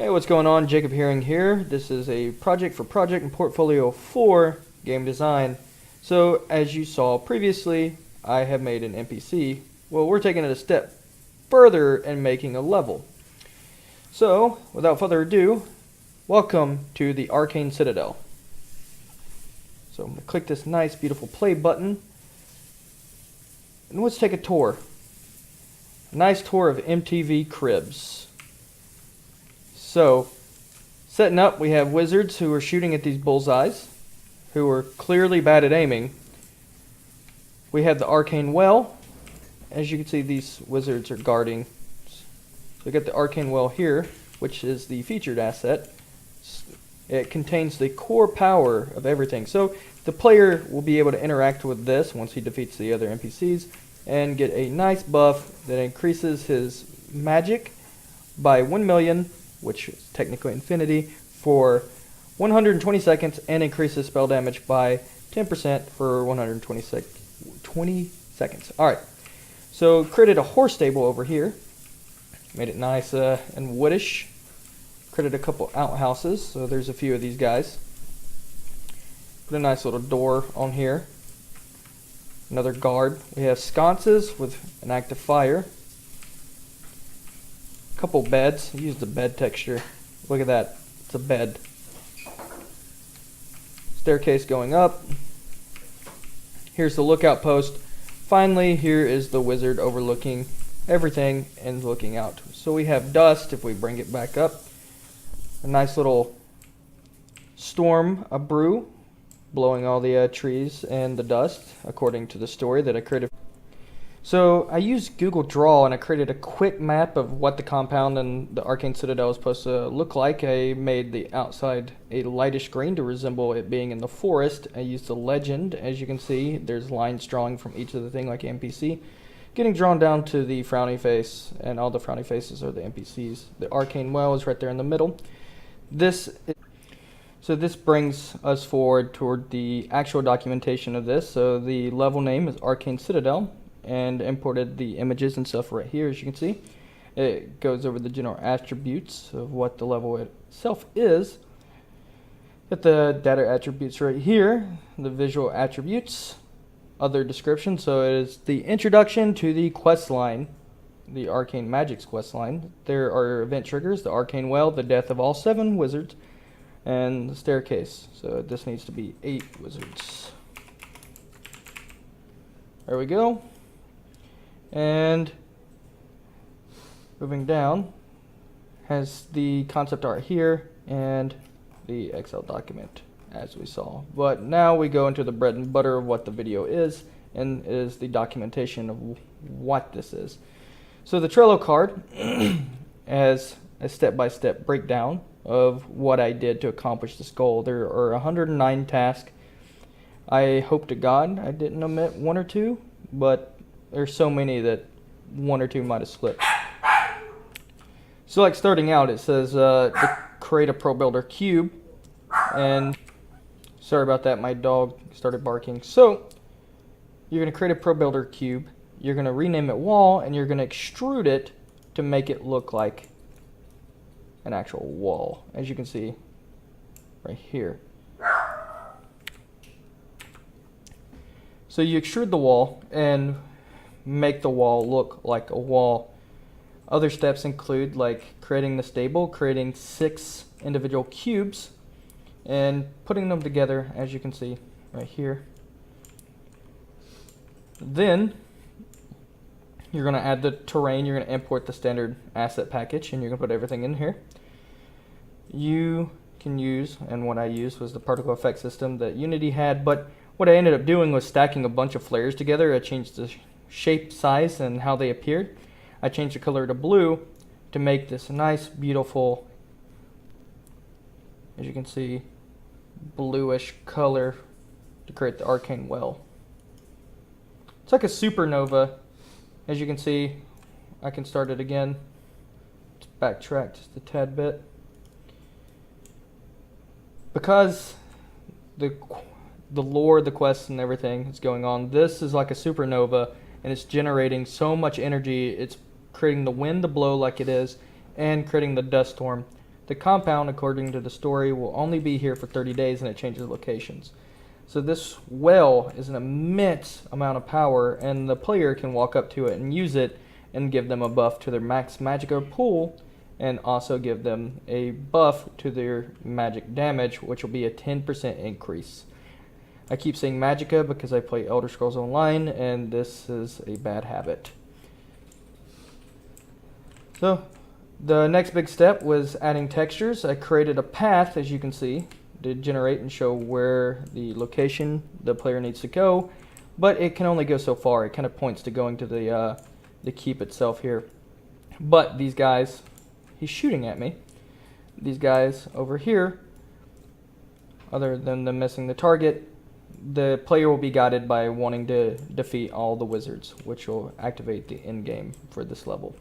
Hey, what's going on? Jacob Herring here. This is a project for Project and Portfolio 4 game design. So, as you saw previously, I have made an NPC. Well, we're taking it a step further and making a level. So, without further ado, welcome to the Arcane Citadel. So, I'm going to click this nice, beautiful play button. And let's take a tour. A nice tour of MTV Cribs. So, setting up, we have wizards who are shooting at these bullseyes, who are clearly bad at aiming. We have the arcane well. As you can see, these wizards are guarding. So we got the arcane well here, which is the featured asset. It contains the core power of everything. So the player will be able to interact with this once he defeats the other NPCs and get a nice buff that increases his magic by 1 million, which is technically infinity, for 120 seconds, and increases spell damage by 10% for 20 seconds. Alright, so created a horse stable over here. Made it nice and woodish. Created a couple outhouses, so there's a few of these guys. Put a nice little door on here. Another guard. We have sconces with an active fire. Couple beds. Use the bed texture. Look at that. It's a bed. Staircase going up. Here's the lookout post. Finally, here is the wizard overlooking everything and looking out. So we have dust if we bring it back up. A nice little storm, a brew, blowing all the trees and the dust according to the story that I created. So I used Google Draw and I created a quick map of what the compound and the Arcane Citadel is supposed to look like. I made the outside a lightish green to resemble it being in the forest. I used the legend. As you can see, there's lines drawing from each of the thing like NPC. Getting drawn down to the frowny face, and all the frowny faces are the NPCs. The Arcane Well is right there in the middle. So this brings us forward toward the actual documentation of this. So the level name is Arcane Citadel, and imported the images and stuff right here. As you can see, it goes over the general attributes of what the level itself is. Got the data attributes right here, the visual attributes, other description. So it is the introduction to the quest line, the Arcane Magic's quest line. There are event triggers, the Arcane Well, the death of all 7 wizards, and the staircase. So this needs to be 8 wizards. There we go. And moving down has the concept art here and the Excel document as we saw. But now we go into the bread and butter of what the video is, and it is the documentation of what this is. So the Trello card has a step-by-step breakdown of what I did to accomplish this goal. There are 109 tasks. I hope to God I didn't omit 1 or 2, but there's so many that 1 or 2 might have slipped. So like starting out, it says to create a Pro Builder cube, and sorry about that, my dog started barking. So you're going to create a Pro Builder cube, you're going to rename it wall, and you're going to extrude it to make it look like an actual wall, as you can see right here. So you extrude the wall and make the wall look like a wall. Other steps include like creating the stable, creating 6 individual cubes, and putting them together, as you can see right here. Then you're going to add the terrain. You're going to import the standard asset package, and you're going to put everything in here. You can use, and what I used was the particle effect system that Unity had, but what I ended up doing was stacking a bunch of flares together. I changed the shape, size, and how they appeared. I changed the color to blue to make this nice, beautiful, as you can see, bluish color to create the Arcane Well. It's like a supernova. As you can see, I can start it again. Let's backtrack just a tad bit. Because the lore, the quests, and everything is going on, this is like a supernova, and it's generating so much energy. It's creating the wind to blow like it is, and creating the dust storm the compound, according to the story, will only be here for 30 days and it changes locations. So this well is an immense amount of power, and the player can walk up to it and use it and give them a buff to their max magicka pool, and also give them a buff to their magic damage, which will be a 10% increase. I keep saying magicka because I play Elder Scrolls Online, and this is a bad habit. So the next big step was adding textures. I created a path, as you can see, to generate and show where the location the player needs to go, but it can only go so far. It kind of points to going to the keep itself here. But these guys, he's shooting at me. These guys over here, other than them missing the target, the player will be guided by wanting to defeat all the wizards, which will activate the end game for this level.